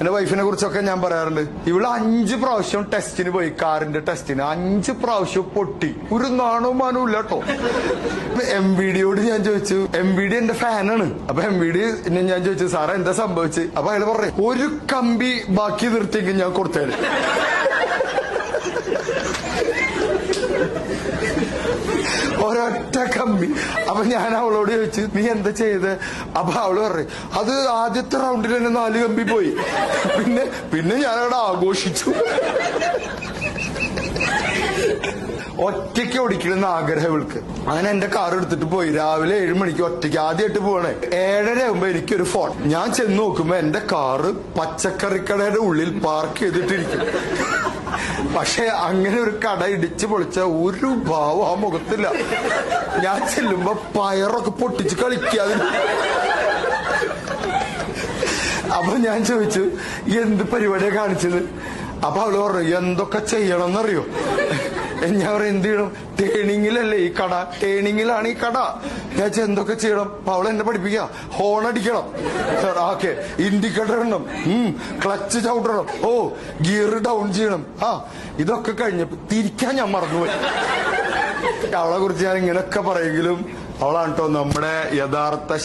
എന്റെ വൈഫിനെ കുറിച്ചൊക്കെ ഞാൻ പറയാറുണ്ട്. ഇവള് 5 പ്രാവശ്യം ടെസ്റ്റിന് പോയി, കാറിന്റെ ടെസ്റ്റിന് 5 പ്രാവശ്യം പൊട്ടി. ഒരു നാണവും മാനവും ഇല്ല കേട്ടോ. MVDയോട് ഞാൻ ചോദിച്ചു, MVD എന്റെ ഫാനാണ്. അപ്പൊ MVD ഞാൻ ചോദിച്ചു, സാറേ എന്താ സംഭവിച്ചു? അപ്പൊ അയാൾ പറഞ്ഞു, ഒരു കമ്പി ബാക്കി നിർത്തിയെങ്കിൽ ഞാൻ കൊടുത്തേനെ. ഒരൊറ്റ കമ്പി. അപ്പൊ ഞാൻ അവളോട് ചോദിച്ചു, നീ എന്താ ചെയ്ത്? അപ്പൊ അവള് പറഞ്ഞു, അത് ആദ്യത്തെ റൗണ്ടിൽ തന്നെ 4 കമ്പി പോയി. പിന്നെ ഞാനവിടെ ആഘോഷിച്ചു. ഒറ്റയ്ക്ക് ഓടിക്കണമെന്ന് ആഗ്രഹം ഇവൾക്ക്. അങ്ങനെ എന്റെ കാർ എടുത്തിട്ട് പോയി. രാവിലെ 7 മണിക്ക് ഒറ്റയ്ക്ക് ആദ്യമായിട്ട് പോകണേ. 7:30 ആകുമ്പോ എനിക്കൊരു ഫോൺ. ഞാൻ ചെന്ന് നോക്കുമ്പോ എന്റെ കാറ് പച്ചക്കറിക്കടയുടെ ഉള്ളിൽ പാർക്ക് ചെയ്തിട്ടിരിക്കും. പക്ഷെ അങ്ങനെ ഒരു കട ഇടിച്ചു പൊളിച്ച ഒരു ഭാവം ആ മുഖത്തില്ല. ഞാൻ ചെല്ലുമ്പോ പയറൊക്കെ പൊട്ടിച്ച് കളിക്കാതെ. അപ്പൊ ഞാൻ ചോദിച്ചു, എന്ത് പരിപാടിയാ കാണിച്ചത്? അപ്പൊ അവള് പറഞ്ഞു, എന്തൊക്കെ ചെയ്യണം എന്നറിയോ? ഞാൻ പറയും, എന്ത് ചെയ്യണം? ടേണിങ്ങിലല്ലേ ഈ കട, ടേണിങ്ങിലാണ് ഈ കട. ഞാൻ എന്തൊക്കെ ചെയ്യണം? അവളെ എന്നെ പഠിപ്പിക്കുക. ഹോൺ അടിക്കണം, ഓക്കെ, ഇൻഡിക്കേറ്റർ ഇടണം, ക്ലച്ച് ചവിട്ടണം, ഗിയർ ഡൗൺ ചെയ്യണം. ഇതൊക്കെ കഴിഞ്ഞപ്പോ തിരിക്കാൻ ഞാൻ മറന്നുപോയി. അവളെ കുറിച്ച് ഞാൻ ഇങ്ങനെയൊക്കെ പറയെങ്കിലും അവളാണ് കേട്ടോ നമ്മുടെ യഥാർത്ഥ